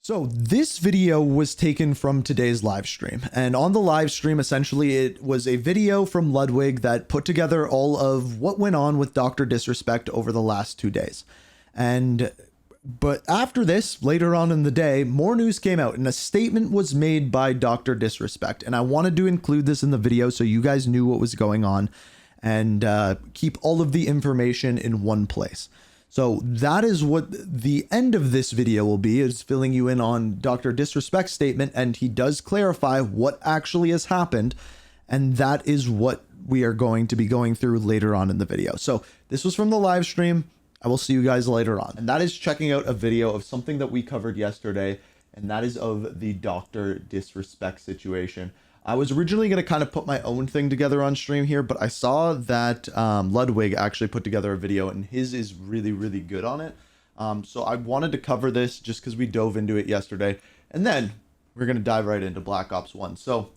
So this video was taken from today's live stream, and on the live stream, essentially it was a video from Ludwig that put together all of what went on with Dr. Disrespect over the last 2 days. But after this, later on in the day, more news came out and a statement was made by Dr. Disrespect. And I wanted to include this in the video so you guys knew what was going on and keep all of the information in one place. So that is what the end of this video will be, is filling you in on Dr. Disrespect's statement, and he does clarify what actually has happened, and that is what we are going to be going through later on in the video. So this was from the live stream. I will see you guys later on. And that is checking out a video of something that we covered yesterday, and that is of the Dr. Disrespect situation. I was originally going to kind of put my own thing together on stream here, but I saw that Ludwig actually put together a video, and his is really, really good on it. So I wanted to cover this just because we dove into it yesterday. And then we're going to dive right into Black Ops 1. So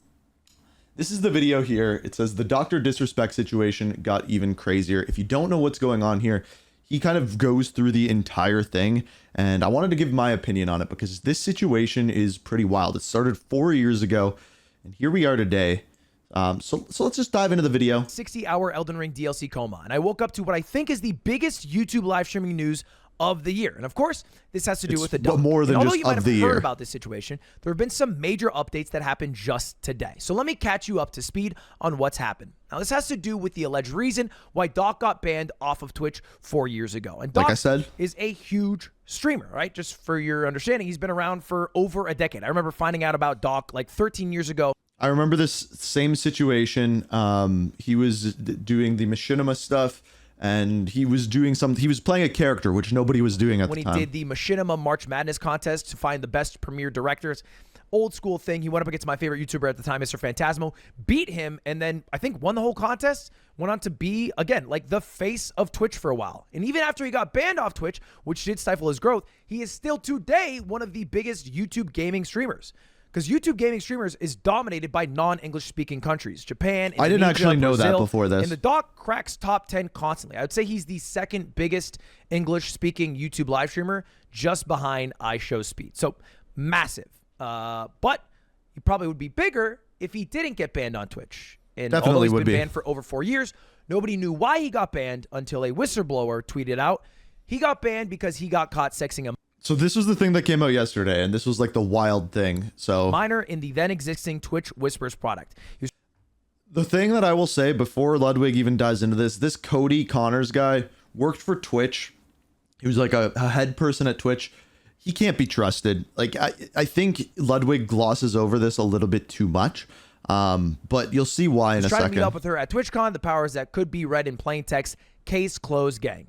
this is the video here. It says the Dr. Disrespect situation got even crazier. If you don't know what's going on here, he kind of goes through the entire thing, and I wanted to give my opinion on it because this situation is pretty wild. It started 4 years ago, and here we are today. So let's just dive into the video. 60-hour Elden Ring DLC coma, and I woke up to what I think is the biggest YouTube live streaming news of the year. And of course, this has to do with the dog. More than although just you might of have the heard year about this situation, there have been some major updates that happened just today. So let me catch you up to speed on what's happened. Now, this has to do with the alleged reason why Doc got banned off of Twitch 4 years ago. And Doc, like I said, is a huge streamer, right? Just for your understanding, he's been around for over a decade. I remember finding out about Doc like 13 years ago. I remember this same situation. He was doing the machinima stuff, and he was doing something. He was playing a character, which nobody was doing at the time. When he did the Machinima March Madness contest to find the best premiere directors. Old school thing. He went up against my favorite YouTuber at the time, Mr. Phantasmo, beat him, and then I think won the whole contest. Went on to be, again, like the face of Twitch for a while. And even after he got banned off Twitch, which did stifle his growth, he is still today one of the biggest YouTube gaming streamers. Because YouTube gaming streamers is dominated by non-English speaking countries. Japan, Indonesia, I didn't actually know Brazil, that before this. And the Doc cracks top 10 constantly. I would say he's the second biggest English speaking YouTube live streamer, just behind iShowSpeed. So massive. But he probably would be bigger if he didn't get banned on Twitch. And although he's been banned for over 4 years, nobody knew why he got banned until a whistleblower tweeted out he got banned because he got caught sexing a So this was the thing that came out yesterday, and this was like the wild thing. So minor in the then existing Twitch Whispers product. The thing that I will say before Ludwig even dives into this Cody Connors guy worked for Twitch. He was like a head person at Twitch. He can't be trusted. Like I think Ludwig glosses over this a little bit too much. But you'll see why in a second. Trying to meet up with her at TwitchCon. The powers that could be read in plain text. Case closed, gang.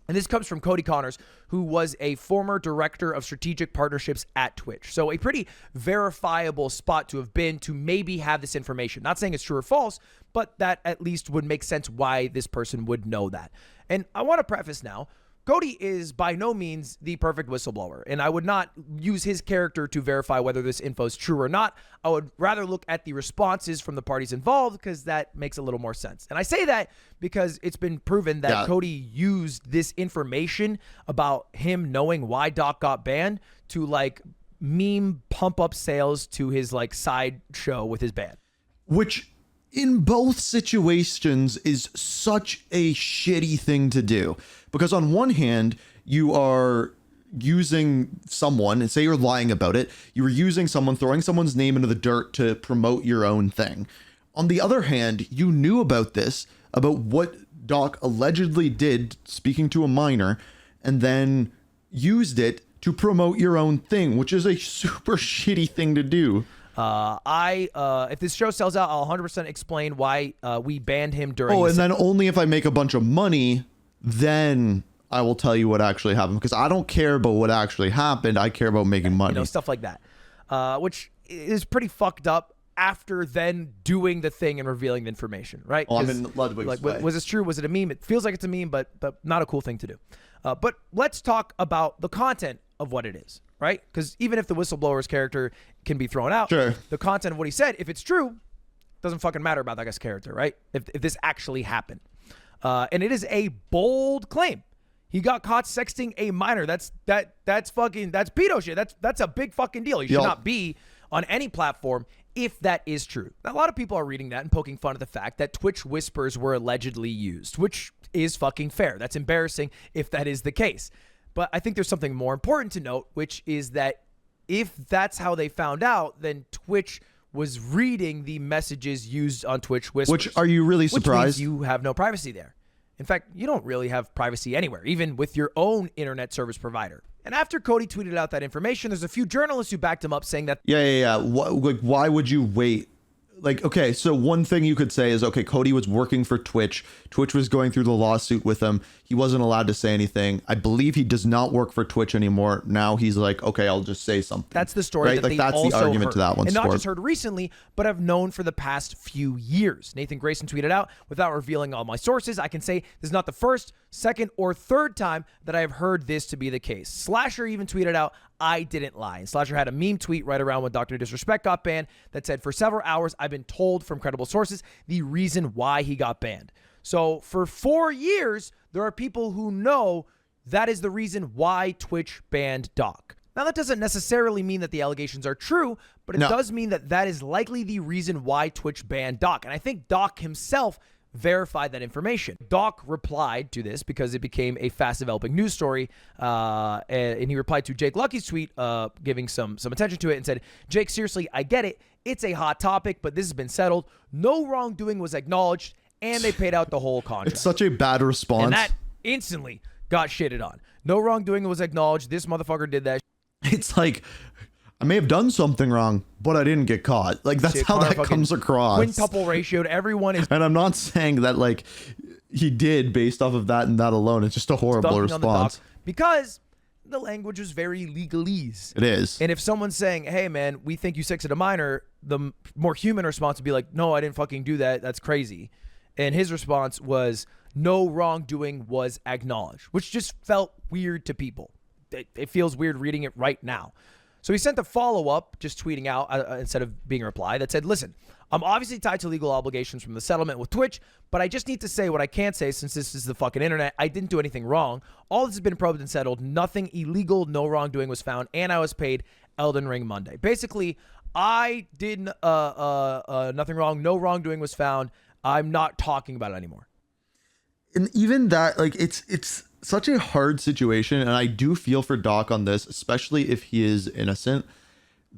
And this comes from Cody Connors, who was a former director of strategic partnerships at Twitch. So a pretty verifiable spot to have been to maybe have this information. Not saying it's true or false, but that at least would make sense why this person would know that. And I want to preface now, Cody is by no means the perfect whistleblower, and I would not use his character to verify whether this info is true or not. I would rather look at the responses from the parties involved because that makes a little more sense. And I say that because it's been proven that Cody used this information about him knowing why Doc got banned to like meme pump up sales to his like side show with his band. Which in both situations is such a shitty thing to do. Because on one hand, you are using someone, and say you're lying about it, you are using someone, throwing someone's name into the dirt to promote your own thing. On the other hand, you knew about this, about what Doc allegedly did speaking to a minor, and then used it to promote your own thing, which is a super shitty thing to do. If this show sells out, I'll 100% explain why we banned him during. Oh, and then only if I make a bunch of money, then I will tell you what actually happened, because I don't care about what actually happened. I care about making money. You know, stuff like that, which is pretty fucked up after then doing the thing and revealing the information, right? Oh, I'm in Ludwig's way. Was this true? Was it a meme? It feels like it's a meme, but not a cool thing to do. But let's talk about the content of what it is, right? Because even if the whistleblower's character can be thrown out, sure, the content of what he said, if it's true, doesn't fucking matter about that guy's character, right? If this actually happened. And it is a bold claim. He got caught sexting a minor. That's pedo shit. That's a big fucking deal. He should not be on any platform if that is true. Now, a lot of people are reading that and poking fun at the fact that Twitch whispers were allegedly used, which is fucking fair. That's embarrassing if that is the case. But I think there's something more important to note, which is that if that's how they found out, then Twitch was reading the messages used on Twitch whispers. Which, are you really surprised? Which means you have no privacy there. In fact, you don't really have privacy anywhere, even with your own internet service provider. And after Cody tweeted out that information, there's a few journalists who backed him up saying that... Yeah. Why would you wait? Like, okay, so one thing you could say is, okay, Cody was working for Twitch. Twitch was going through the lawsuit with him. He wasn't allowed to say anything. I believe he does not work for Twitch anymore. Now he's like, okay, I'll just say something. That's the story, right? that Like, they that's also the argument heard. to that one. And not just heard recently, but have known for the past few years. Nathan Grayson tweeted out, without revealing all my sources, I can say this is not the first, second, or third time that I have heard this to be the case. Slasher even tweeted out, I didn't lie. And Slasher had a meme tweet right around when Dr. Disrespect got banned that said, for several hours, I've been told from credible sources the reason why he got banned. So for 4 years, there are people who know that is the reason why Twitch banned Doc. Now, that doesn't necessarily mean that the allegations are true, but it does mean that that is likely the reason why Twitch banned Doc. And I think Doc himself verified that information. Doc replied to this because it became a fast developing news story, and he replied to Jake Lucky's tweet, giving some attention to it, and said, Jake, seriously, I get it. It's a hot topic, but this has been settled. No wrongdoing was acknowledged, and they paid out the whole contract. It's such a bad response. And that instantly got shitted on. No wrongdoing was acknowledged. This motherfucker did that. It's like, I may have done something wrong, but I didn't get caught. Like, that's how that comes across. Quintuple ratioed. Everyone is... And I'm not saying that, like, he did based off of that and that alone. It's just a horrible response. Because the language was very legalese. It is. And if someone's saying, hey, man, we think you sexted a minor, the more human response would be like, no, I didn't fucking do that. That's crazy. And his response was, no wrongdoing was acknowledged, which just felt weird to people. It feels weird reading it right now. So he sent a follow-up, just tweeting out instead of being a reply, that said, listen, I'm obviously tied to legal obligations from the settlement with Twitch, but I just need to say what I can't say since this is the fucking internet. I didn't do anything wrong. All this has been probed and settled. Nothing illegal, no wrongdoing was found, and I was paid Elden Ring Monday. Basically, I did nothing wrong. No wrongdoing was found. I'm not talking about it anymore. And even that, like, it's such a hard situation, and I do feel for Doc on this, especially if he is innocent,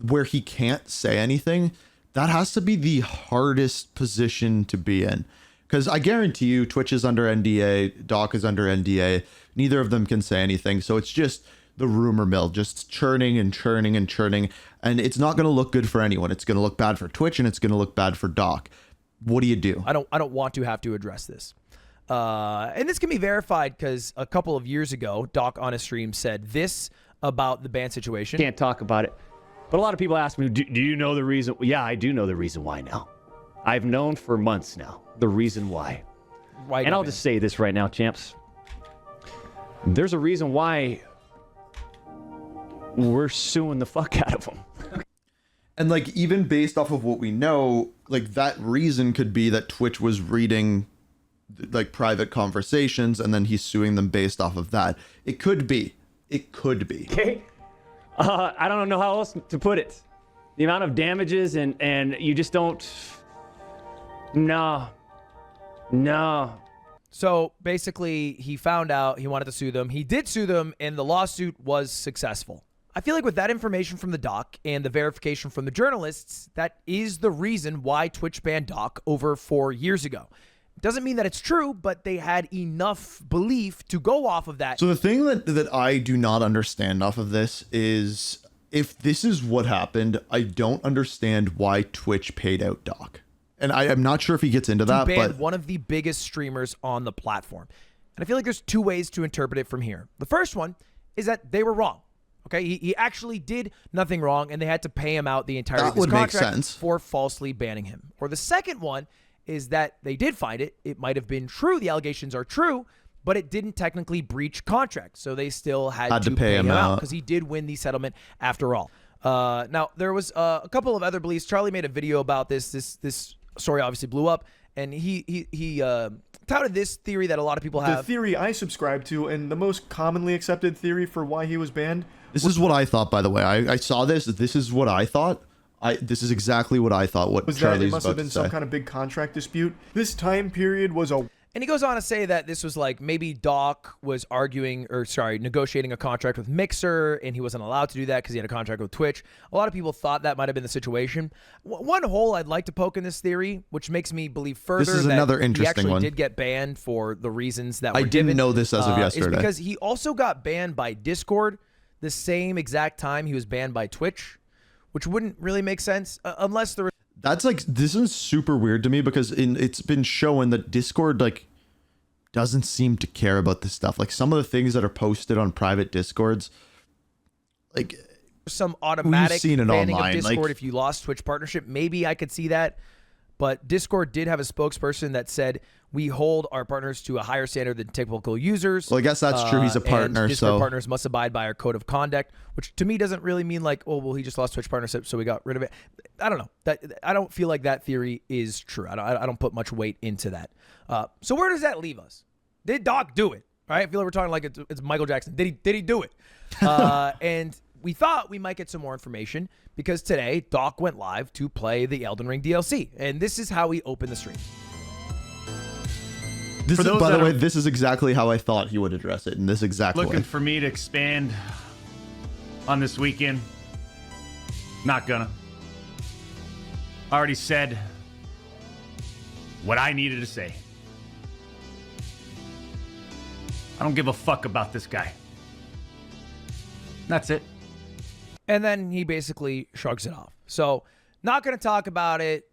where he can't say anything. That has to be the hardest position to be in, because I guarantee you Twitch is under NDA, Doc is under NDA, neither of them can say anything, so it's just the rumor mill just churning and churning and churning, and it's not going to look good for anyone. It's going to look bad for Twitch, and it's going to look bad for Doc. What do you do? I don't want to have to address this. And this can be verified because a couple of years ago, Doc on a stream said this about the ban situation. Can't talk about it. But a lot of people ask me, do you know the reason? Yeah, I do know the reason why now. I've known for months now the reason why. And I'll just say this right now, champs. There's a reason why we're suing the fuck out of them. And like, even based off of what we know, like, that reason could be that Twitch was reading like private conversations and then he's suing them based off of that. It could be. Okay. I don't know how else to put it. The amount of damages and you just don't. No. So basically, he found out he wanted to sue them. He did sue them, and the lawsuit was successful. I feel like with that information from the Doc and the verification from the journalists, that is the reason why Twitch banned Doc over 4 years ago. Doesn't mean that it's true, but they had enough belief to go off of that. So the thing that I do not understand off of this is, if this is what happened, I don't understand why Twitch paid out Doc. And I am not sure if he gets into that, but one of the biggest streamers on the platform. And I feel like there's two ways to interpret it from here. The first one is that they were wrong. Okay, he actually did nothing wrong, and they had to pay him out the entirety of his contract for falsely banning him. Or the second one is that they did find it. It might have been true. The allegations are true, but it didn't technically breach contract. So they still had to pay him out because he did win the settlement after all. Now, there was a couple of other beliefs. Charlie made a video about this. This story obviously blew up, and he touted this theory that a lot of people have. The theory I subscribe to, and the most commonly accepted theory for why he was banned. This is what I thought, by the way. I saw this. This is what I thought. This is exactly what I thought. What Was Charlie's that it must have about been to say. some kind of big contract dispute. This time period was a. And he goes on to say that this was like maybe Doc was negotiating a contract with Mixer, and he wasn't allowed to do that because he had a contract with Twitch. A lot of people thought that might have been the situation. One hole I'd like to poke in this theory, which makes me believe further This is that another he interesting actually one. did get banned for the reasons that were I didn't given, know this as of yesterday. is because he also got banned by Discord the same exact time he was banned by Twitch, which wouldn't really make sense unless there was. That's like, this is super weird to me because it's been shown that Discord like doesn't seem to care about this stuff. Like some of the things that are posted on private Discords, like some automatic seen it banning online, of Discord like, if you lost Twitch partnership. Maybe I could see that. But Discord did have a spokesperson that said, we hold our partners to a higher standard than typical users. Well, I guess that's true. He's a partner, and Discord so partners must abide by our code of conduct, which to me doesn't really mean like, oh, well, he just lost Twitch partnership, so we got rid of it. I don't know. I don't feel like that theory is true. I don't put much weight into that. So where does that leave us? Did Doc do it? All right, I feel like we're talking like it's Michael Jackson. Did he do it? And we thought we might get some more information because today Doc went live to play the Elden Ring DLC, and this is how he opened the stream. this is, by the way, this is exactly how I thought he would address it in this exact Looking way. for me to expand on this weekend. Not gonna. Already said what I needed to say. I don't give a fuck about this guy. That's it. And then he basically shrugs it off. So not going to talk about it.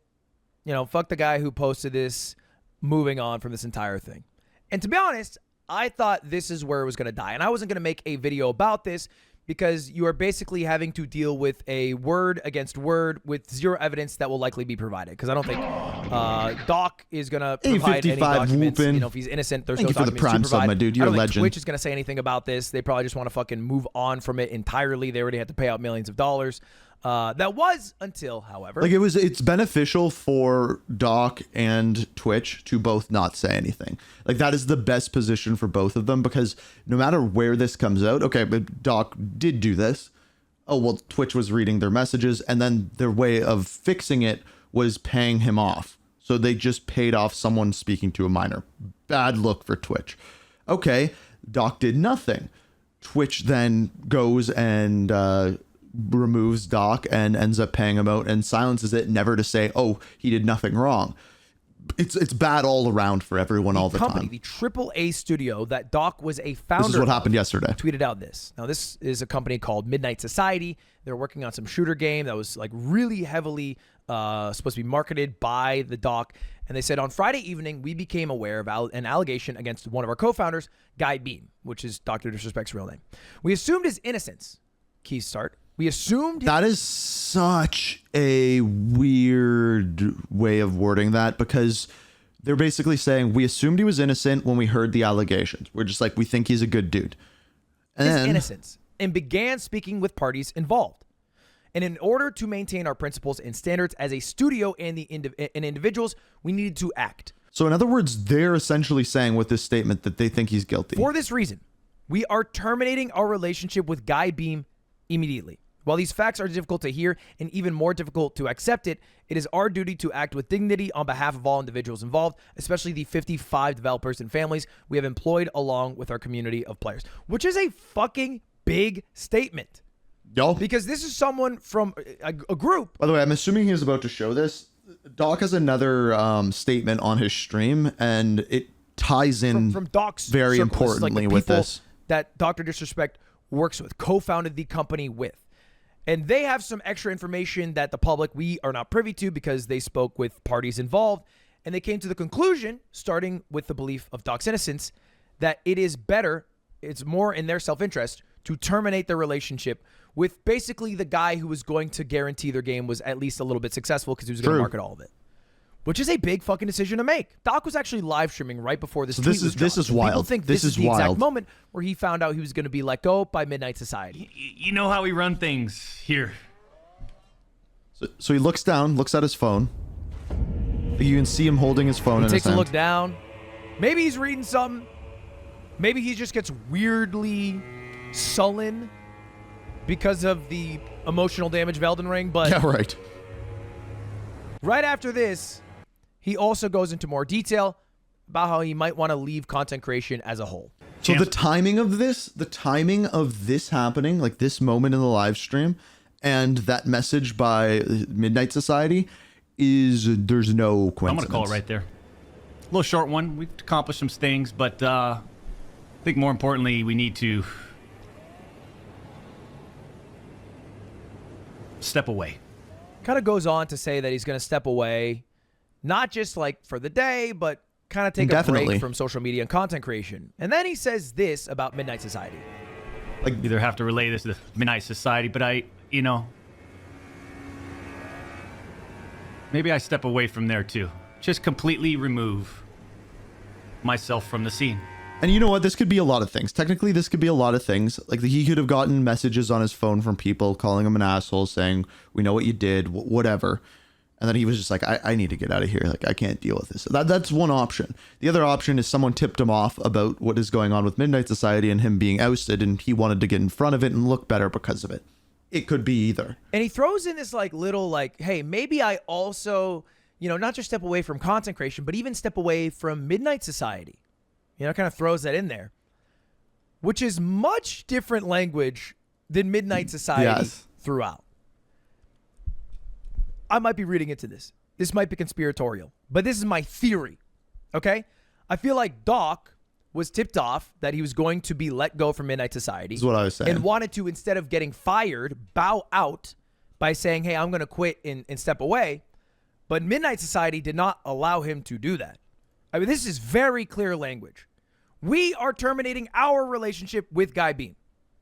You know, fuck the guy who posted this. Moving on from this entire thing. And to be honest, I thought this is where it was going to die. And I wasn't going to make a video about this because you are basically having to deal with a word against word with zero evidence that will likely be provided. Because I don't think Doc is going to provide any documents. whooping. You know, if he's innocent, there's Thank no you for the documents to prime provide. sub, my dude. You're I don't a think legend. Twitch is going to say anything about this. They probably just want to fucking move on from it entirely. They already had to pay out millions of dollars. That was until, however, Like it's beneficial for Doc and Twitch to both not say anything. Like that is the best position for both of them because no matter where this comes out, okay, but Doc did do this. Oh, well, Twitch was reading their messages and then their way of fixing it was paying him off. So they just paid off someone speaking to a minor. Bad look for Twitch. Okay, Doc did nothing. Twitch then goes and removes Doc and ends up paying him out and silences it, never to say, oh, he did nothing wrong. It's bad all around for everyone all the time. The AAA studio that Doc was a founder. This is what happened yesterday. Tweeted out this. Now, this is a company called Midnight Society. They're working on some shooter game that was like really heavily supposed to be marketed by the Doc. And they said on Friday evening, we became aware of an allegation against one of our co-founders, Guy Beam, which is Dr. Disrespect's real name. We assumed his innocence. Key start. We assumed that is such a weird way of wording that because they're basically saying we assumed he was innocent when we heard the allegations. We're just like, we think he's a good dude. And his innocence and began speaking with parties involved. And in order to maintain our principles and standards as a studio and individuals, we needed to act. So in other words, they're essentially saying with this statement that they think he's guilty. For this reason, we are terminating our relationship with Guy Beam immediately. While these facts are difficult to hear and even more difficult to accept it is our duty to act with dignity on behalf of all individuals involved, especially the 55 developers and families we have employed along with our community of players, which is a fucking big statement. Yo. Because this is someone from a group. By the way, I'm assuming he was about to show this. Doc has another statement on his stream, and it ties in from Doc's very circle. importantly like with this. That Dr. Disrespect works with, co-founded the company with. And they have some extra information that the public, we are not privy to because they spoke with parties involved. And they came to the conclusion, starting with the belief of Doc's innocence, that it is better, it's more in their self-interest to terminate their relationship with basically the guy who was going to guarantee their game was at least a little bit successful because he was going to market all of it. Which is a big fucking decision to make. Doc was actually live streaming right before this tweet was dropped. This is wild. People think this is the exact moment where he found out he was going to be let go by Midnight Society. You know how we run things here. So he looks down, looks at his phone. You can see him holding his phone He in takes his a hand. look down. Maybe he's reading something. Maybe he just gets weirdly sullen because of the emotional damage of Elden Ring. But Yeah, right. right after this, he also goes into more detail about how he might want to leave content creation as a whole. So the timing of this happening, like this moment in the live stream, and that message by Midnight Society, there's no coincidence. I'm going to call it right there. A little short one. We've accomplished some things, but I think more importantly, we need to step away. Kind of goes on to say that he's going to step away, not just like for the day, but kind of take a break from social media and content creation. And then he says this about Midnight Society. Like, either have to relay this to the Midnight Society, but maybe I step away from there too. Just completely remove myself from the scene. And you know what? This could be a lot of things. Technically, this could be a lot of things. Like he could have gotten messages on his phone from people calling him an asshole, saying, "We know what you did," whatever. And then he was just like, I need to get out of here. Like, I can't deal with this. That's one option. The other option is someone tipped him off about what is going on with Midnight Society and him being ousted, and he wanted to get in front of it and look better because of it. It could be either. And he throws in this like little like, hey, maybe I also, not just step away from content creation, but even step away from Midnight Society. Kind of throws that in there, which is much different language than Midnight Society throughout. I might be reading into this. This might be conspiratorial, but this is my theory, okay? I feel like Doc was tipped off that he was going to be let go from Midnight Society. That's what I was saying. And wanted to, instead of getting fired, bow out by saying, hey, I'm going to quit and step away. But Midnight Society did not allow him to do that. I mean, this is very clear language. We are terminating our relationship with Guy Beam.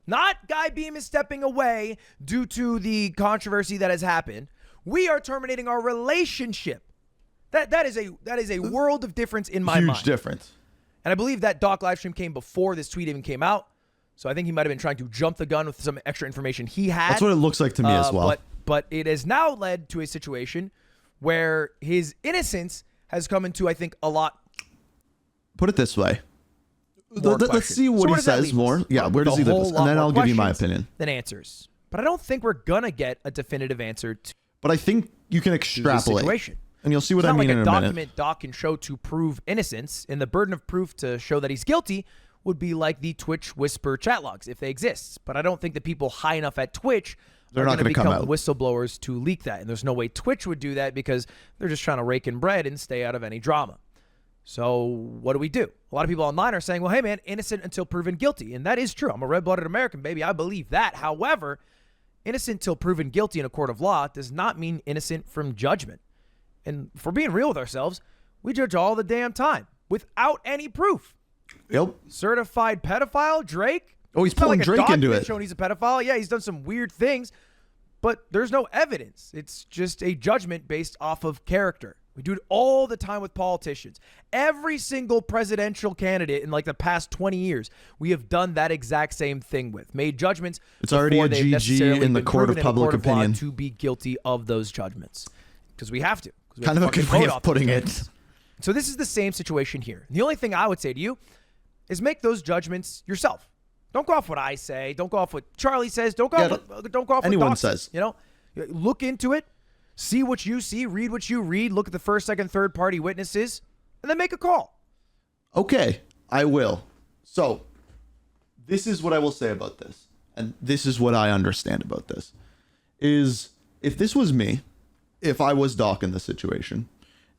Not Guy Beam is stepping away due to the controversy that has happened. We are terminating our relationship. That is a world of difference in my mind. Huge difference. And I believe that Doc livestream came before this tweet even came out. So I think he might have been trying to jump the gun with some extra information he had. That's what it looks like to me as well. But it has now led to a situation where his innocence has come into, I think, a lot. Put it this way. Let's see what he says more. Yeah, where does he leave us? And then I'll give you my opinion. Then answers. But I don't think we're going to get a definitive answer to But I think you can extrapolate. Situation. And you'll see what I mean in a minute. It's not like a document Doc can show to prove innocence, and the burden of proof to show that he's guilty would be like the Twitch whisper chat logs, if they exist. But I don't think the people high enough at Twitch They're not going to come out. Whistleblowers to leak that. And there's no way Twitch would do that because they're just trying to rake in bread and stay out of any drama. So what do? A lot of people online are saying, well, hey, man, innocent until proven guilty. And that is true. I'm a red-blooded American, baby. I believe that. However, innocent until proven guilty in a court of law does not mean innocent from judgment. And if we're being real with ourselves, we judge all the damn time without any proof. Yep. Certified pedophile, Drake. Oh, he's pulling Drake into it. Showing he's a pedophile. Yeah, he's done some weird things, but there's no evidence. It's just a judgment based off of character. We do it all the time with politicians. Every single presidential candidate in like the past 20 years, we have done that exact same thing with. Made judgments. It's already a GG in the court of public opinion. To be guilty of those judgments. Because we have to. Kind of a good way of putting it. So this is the same situation here. The only thing I would say to you is make those judgments yourself. Don't go off what I say. Don't go off what Charlie says. Don't go off what anyone Doc says. Look into it. See what you see. Read what you read. Look at the first, second, third party witnesses, and then make a call. Okay, I will. So, this is what I will say about this, and this is what I understand about this, is if this was me, if I was Doc in this situation,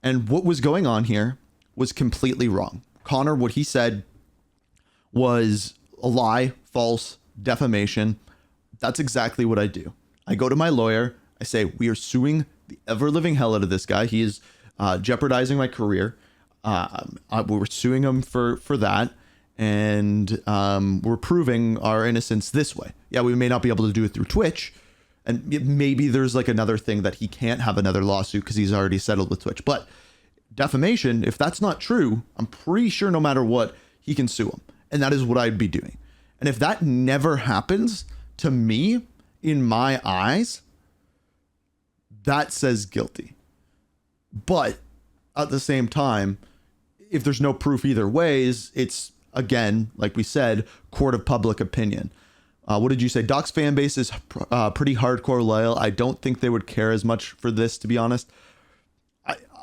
and what was going on here was completely wrong. Connor, what he said was a lie, false, defamation. That's exactly what I do. I go to my lawyer. I say, we are suing the ever-living hell out of this guy. He is jeopardizing my career. We're suing him for that. And we're proving our innocence this way. Yeah, we may not be able to do it through Twitch. And maybe there's like another thing that he can't have another lawsuit because he's already settled with Twitch. But defamation, if that's not true, I'm pretty sure no matter what, he can sue him. And that is what I'd be doing. And if that never happens to me, in my eyes, that says guilty. But at the same time, if there's no proof either ways, it's, again, like we said, court of public opinion. What did you say? Doc's fan base is pretty hardcore loyal. I don't think they would care as much for this, to be honest.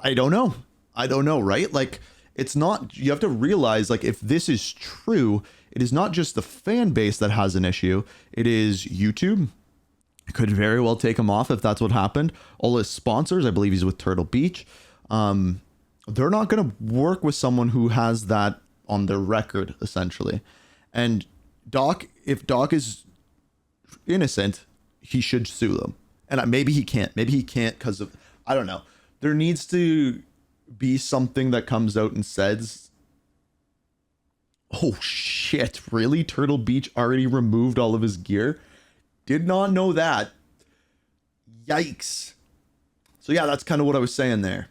I don't know. I don't know, right? Like, it's not, you have to realize, like, if this is true, it is not just the fan base that has an issue. It is YouTube. It could very well take him off if that's what happened. All his sponsors, I believe he's with Turtle Beach. They're not going to work with someone who has that on their record, essentially. And Doc, if Doc is innocent, he should sue them. And maybe he can't. Maybe he can't because of, I don't know. There needs to be something that comes out and says, oh shit, really? Turtle Beach already removed all of his gear? Did not know that. Yikes. So yeah, that's kind of what I was saying there.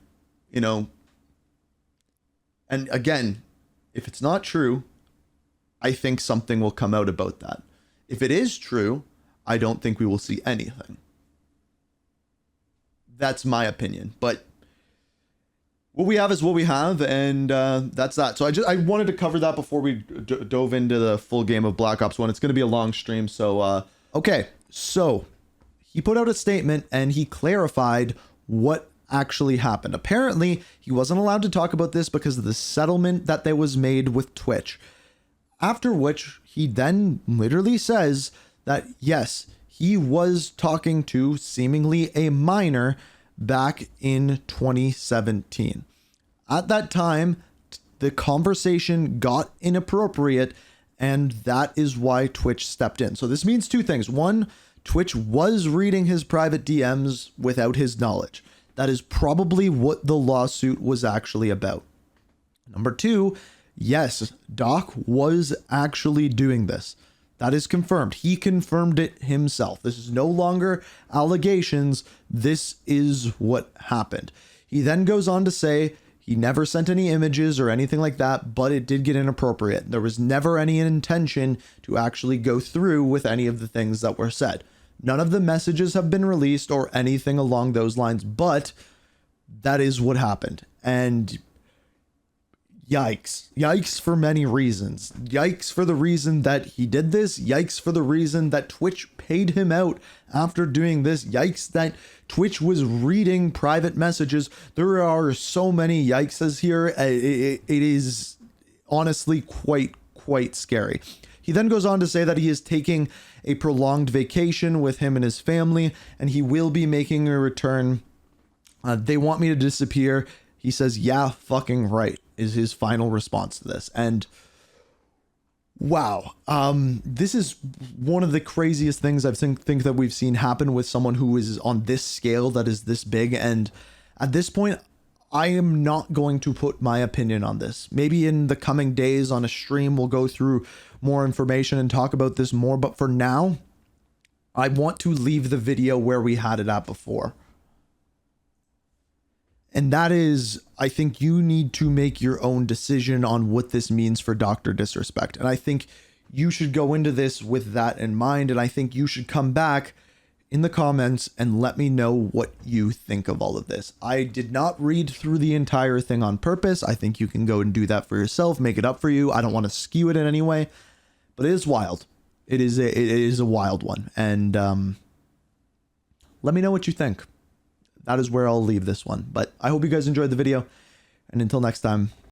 You know, and again, if it's not true, I think something will come out about that. If it is true, I don't think we will see anything. That's my opinion, but what we have is what we have, and that's that. So I wanted to cover that before we dove into the full game of Black Ops 1. It's going to be a long stream, so okay. So he put out a statement and he clarified what actually happened. Apparently, he wasn't allowed to talk about this because of the settlement that there was made with Twitch. After which, he then literally says that, yes, he was talking to seemingly a minor back in 2017. At that time, the conversation got inappropriate, and that is why Twitch stepped in. So this means two things. One, Twitch was reading his private DMs without his knowledge. That is probably what the lawsuit was actually about. Number two, yes, Doc was actually doing this. That is confirmed. He confirmed it himself. This is no longer allegations. This is what happened. He then goes on to say he never sent any images or anything like that, but it did get inappropriate. There was never any intention to actually go through with any of the things that were said. None of the messages have been released or anything along those lines, but that is what happened. And yikes. Yikes for many reasons. Yikes for the reason that he did this. Yikes for the reason that Twitch paid him out after doing this. Yikes that Twitch was reading private messages. There are so many yikeses here. It is honestly quite scary. He then goes on to say that he is taking a prolonged vacation with him and his family, and he will be making a return. They want me to disappear. He says, yeah, fucking right, is his final response to this. And wow, this is one of the craziest things I think that we've seen happen with someone who is on this scale, that is this big. And at this point, I am not going to put my opinion on this. Maybe in the coming days on a stream, we'll go through more information and talk about this more. But for now, I want to leave the video where we had it at before. And that is, I think you need to make your own decision on what this means for Dr. Disrespect. And I think you should go into this with that in mind. And I think you should come back in the comments and let me know what you think of all of this. I did not read through the entire thing on purpose. I think you can go and do that for yourself, make it up for you. I don't want to skew it in any way, but it is wild. It is a wild one. And let me know what you think. That is where I'll leave this one. But I hope you guys enjoyed the video. And until next time,